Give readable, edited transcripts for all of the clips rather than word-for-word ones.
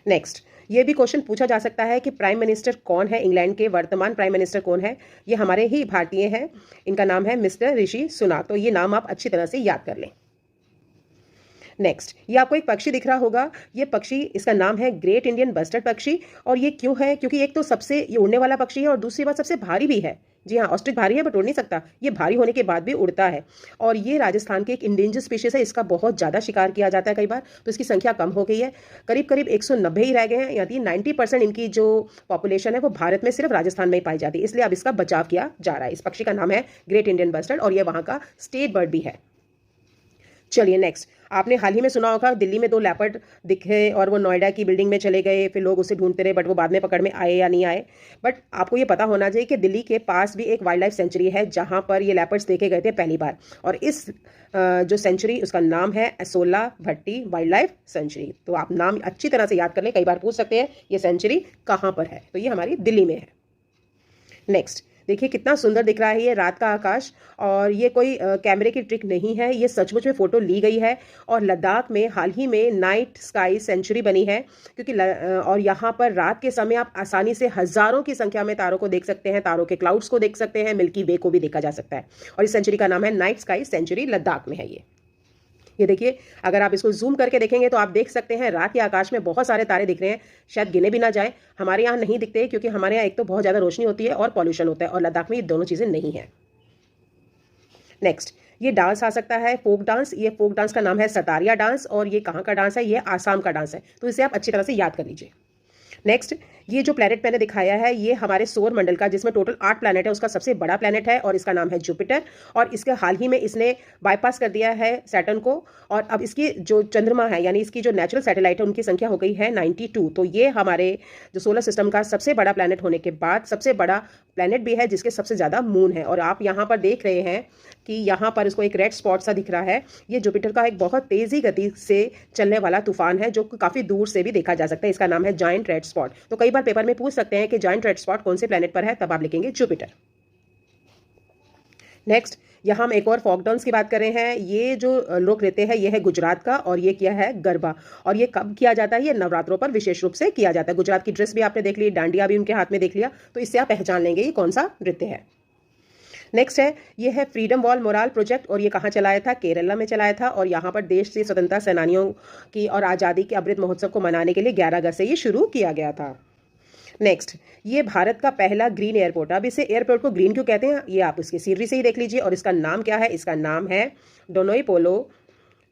Next, ये भी question पूछा जा सकता है कि प्राइम मिनिस्टर कौन है, इंग्लैंड के वर्तमान प्राइम मिनिस्टर कौन है। ये हमारे ही भारतीय हैं, इनका नाम है मिस्टर ऋषि सुनक। तो ये नाम आप अच्छी तरह से याद कर लें। नेक्स्ट, ये आपको एक पक्षी दिख रहा होगा, ये पक्षी, इसका नाम है ग्रेट इंडियन बस्टर्ड पक्षी। और ये क्यों है? क्योंकि एक तो सबसे ये उड़ने वाला पक्षी है और दूसरी बात सबसे भारी भी है। जी हाँ, ऑस्ट्रिच भारी है बट उड़ नहीं सकता, ये भारी होने के बाद भी उड़ता है। और ये राजस्थान के एक इंडेंजर स्पीशीज है, इसका बहुत ज़्यादा शिकार किया जाता है कई बार, तो इसकी संख्या कम हो गई है। करीब करीब 190 ही रह गए हैं, यानी 90% इनकी जो पॉपुलेशन है वो भारत में सिर्फ राजस्थान में ही पाई जाती है, इसलिए अब इसका बचाव किया जा रहा है। इस पक्षी का नाम है ग्रेट इंडियन बस्टर्ड और ये वहाँ का स्टेट बर्ड भी है। चलिए नेक्स्ट, आपने हाल ही में सुना होगा दिल्ली में 2 लेपर्ड दिखे और वो नोएडा की बिल्डिंग में चले गए, फिर लोग उसे ढूंढते रहे बट वो बाद में पकड़ में आए या नहीं आए। बट आपको ये पता होना चाहिए कि दिल्ली के पास भी एक वाइल्ड लाइफ सेंचुरी है जहां पर ये लेपर्ड्स देखे गए थे पहली बार, और इस जो सेंचुरी उसका नाम है एसोला भट्टी वाइल्ड लाइफ सेंचुरी। तो आप नाम अच्छी तरह से याद कर लें, कई बार पूछ सकते हैं ये सेंचुरी कहाँ पर है, तो ये हमारी दिल्ली में है। नेक्स्ट, देखिए कितना सुंदर दिख रहा है ये रात का आकाश, और ये कोई कैमरे की ट्रिक नहीं है, ये सचमुच में फोटो ली गई है। और लद्दाख में हाल ही में नाइट स्काई सेंचुरी बनी है, क्योंकि और यहाँ पर रात के समय आप आसानी से हजारों की संख्या में तारों को देख सकते हैं, तारों के क्लाउड्स को देख सकते हैं, मिल्की वे को भी देखा जा सकता है। और इस सेंचुरी का नाम है नाइट स्काई सेंचुरी, लद्दाख में है ये देखिए, अगर आप इसको जूम करके देखेंगे तो आप देख सकते हैं रात के आकाश में बहुत सारे तारे दिख रहे हैं, शायद गिने भी ना जाए। हमारे यहाँ नहीं दिखते क्योंकि हमारे यहाँ एक तो बहुत ज़्यादा रोशनी होती है और पॉल्यूशन होता है, और लद्दाख में ये दोनों चीज़ें नहीं है। नेक्स्ट, ये डांस आ सकता है फोक डांस, ये फोक डांस का नाम है सतारिया डांस, और ये कहाँ का डांस है? ये आसाम का डांस है, तो इसे आप अच्छी तरह से याद कर लीजिए। नेक्स्ट, ये जो प्लैनेट मैंने दिखाया है ये हमारे सौर मंडल का, जिसमें टोटल 8 प्लैनेट है, उसका सबसे बड़ा प्लैनेट है और इसका नाम है जुपिटर। और इसके हाल ही में इसने बाईपास कर दिया है सैटर्न को, और अब इसकी जो चंद्रमा है यानी इसकी जो नेचुरल सैटेलाइट है उनकी संख्या हो गई है 92। तो ये हमारे जो सोलर सिस्टम का सबसे बड़ा प्लैनेट होने के बाद सबसे बड़ा प्लैनेट भी है, जिसके सबसे ज़्यादा मून है। और आप यहाँ पर देख रहे हैं कि यहाँ पर इसको एक रेड स्पॉट सा दिख रहा है, ये जुपिटर का एक बहुत तेज़ी गति से चलने वाला तूफान है जो काफ़ी दूर से भी देखा जा सकता है। इसका नाम है जायंट रेड स्पॉट। तो कई बार पेपर में पूछ सकते हैं कि जायंट रेड स्पॉट कौन से प्लैनेट पर है, तब आप लिखेंगे जुपिटर। नेक्स्ट, यहाँ हम एक और फॉक डांस की बात कर रहे हैं। ये जो लोक नृत्य है ये है गुजरात का, और ये क्या है? गरबा। और ये कब किया जाता है? ये नवरात्रों पर विशेष रूप से किया जाता है। गुजरात की ड्रेस भी आपने देख ली, डांडिया भी उनके हाथ में देख लिया, तो इससे आप पहचान लेंगे ये कौन सा नृत्य है। नेक्स्ट है, ये है फ्रीडम वॉल मोराल प्रोजेक्ट, और ये कहाँ चलाया था? केरला में चलाया था। और यहाँ पर देश से स्वतंत्रता सेनानियों की और आज़ादी के अमृत महोत्सव को मनाने के लिए 11 अगस्त से ये शुरू किया गया था। नेक्स्ट, ये भारत का पहला ग्रीन एयरपोर्ट। अब इसे एयरपोर्ट को ग्रीन क्यों कहते हैं ये आप इसकी सीनरी से ही देख लीजिए। और इसका नाम क्या है? इसका नाम है डोनोई पोलो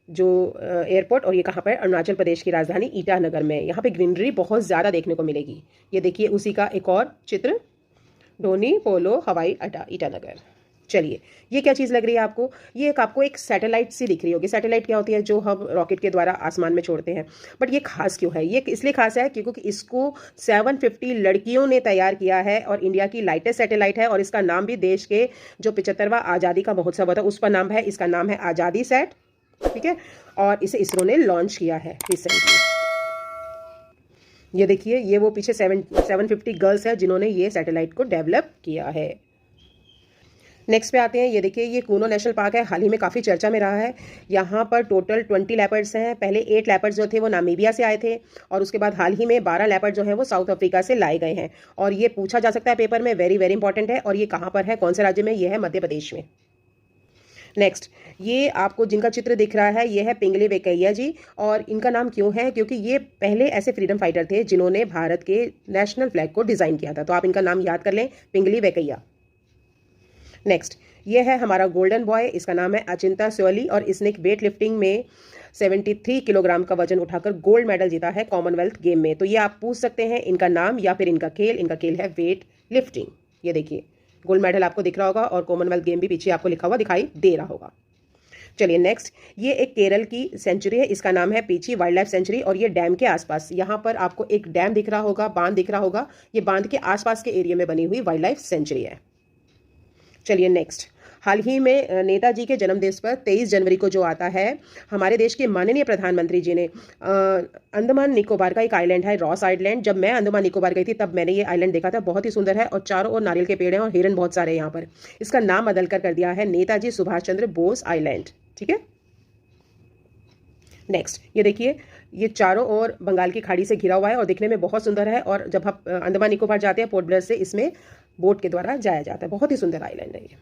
जो एयरपोर्ट, और ये कहाँ पर? अरुणाचल प्रदेश की राजधानी ईटानगर में। यहाँ पे ग्रीनरी बहुत ज़्यादा देखने को मिलेगी। ये देखिए उसी का एक और चित्र, डोनी पोलो हवाई अड्डा ईटानगर। चलिए, ये क्या चीज़ लग रही है आपको? ये आपको एक सैटेलाइट सी दिख रही होगी। सैटेलाइट क्या होती है? जो हम रॉकेट के द्वारा आसमान में छोड़ते हैं। बट ये खास क्यों है? ये इसलिए खास है क्योंकि इसको 750 लड़कियों ने तैयार किया है, और इंडिया की लाइटेस्ट सैटेलाइट है। और इसका नाम भी देश के जो 75वां आज़ादी का महोत्सव होता है उस पर नाम है। इसका नाम है आज़ादी सैट, ठीक है। और इसे इसरो ने लॉन्च किया है रिसेंटली। ये देखिए, ये वो पीछे 750 गर्ल्स है जिन्होंने ये सैटेलाइट को डेवलप किया है। नेक्स्ट पे आते हैं, ये देखिए ये कूनो नेशनल पार्क है, हाल ही में काफ़ी चर्चा में रहा है। यहाँ पर टोटल 20 लेपर्ड्स हैं। पहले 8 लेपर्ड्स जो थे वो नामीबिया से आए थे, और उसके बाद हाल ही में 12 लेपर्ड जो हैं वो साउथ अफ्रीका से लाए गए हैं। और ये पूछा जा सकता है पेपर में, वेरी वेरी इंपॉर्टेंट है। और ये कहाँ पर है, कौन से राज्य में? ये है मध्य प्रदेश में। नेक्स्ट, ये आपको जिनका चित्र दिख रहा है ये है पिंगली वेंकैया जी। और इनका नाम क्यों है? क्योंकि ये पहले ऐसे फ्रीडम फाइटर थे जिन्होंने भारत के नेशनल फ्लैग को डिज़ाइन किया था। तो आप इनका नाम याद कर लें, पिंगली वेंकैया। नेक्स्ट, ये है हमारा गोल्डन बॉय, इसका नाम है अचिंता सोली, और इसने वेट लिफ्टिंग में 73 किलोग्राम का वजन उठाकर गोल्ड मेडल जीता है कॉमनवेल्थ गेम में। तो ये आप पूछ सकते हैं इनका नाम या फिर इनका खेल है वेट लिफ्टिंग। ये देखिए गोल्ड मेडल आपको दिख रहा होगा, और कॉमनवेल्थ गेम भी पीछे आपको लिखा हुआ दिखाई दे रहा होगा। चलिए नेक्स्ट, ये एक केरल की सेंचुरी है, इसका नाम है पीची वाइल्ड लाइफ सेंचुरी। और ये डैम के आसपास, यहाँ पर आपको एक डैम दिख रहा होगा, बांध दिख रहा होगा, ये बांध के आसपास के एरिया में बनी हुई वाइल्ड लाइफ सेंचुरी है। चलिए नेक्स्ट, हाल ही में नेताजी के जन्मदिवस पर 23 जनवरी को जो आता है, हमारे देश के माननीय प्रधानमंत्री जी ने अंडमान निकोबार का एक आइलैंड है रॉस आइलैंड। जब मैं अंडमान निकोबार गई थी तब मैंने ये आइलैंड देखा था, बहुत ही सुंदर है, और चारों ओर नारियल के पेड़ हैं और हिरन बहुत सारे हैं यहाँ पर। इसका नाम बदल कर दिया है नेताजी सुभाष चंद्र बोस आइलैंड, ठीक है। नेक्स्ट, ये देखिए ये चारों ओर बंगाल की खाड़ी से घिरा हुआ है और दिखने में बहुत सुंदर है। और जब आप अंडमान निकोबार जाते हैं पोर्ट ब्लेयर से, इसमें बोट के द्वारा जाया जाता है। बहुत ही सुंदर आइलैंड है ये।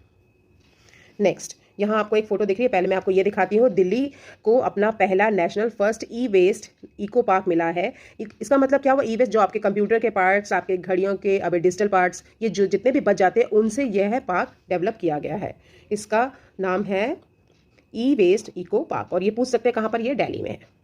नेक्स्ट, यहाँ आपको एक फोटो दिख रही है, पहले मैं आपको ये दिखाती हूँ। दिल्ली को अपना पहला नेशनल फर्स्ट ई वेस्ट इको पार्क मिला है। इसका मतलब क्या हुआ? ई वेस्ट जो आपके कंप्यूटर के पार्ट्स, आपके घड़ियों के अब डिजिटल पार्ट्स, ये जो जितने भी बच जाते हैं उनसे यह पार्क डेवलप किया गया है। इसका नाम है ई वेस्ट इको पार्क और ये पूछ सकते हैं कहाँ पर? ये दिल्ली में है।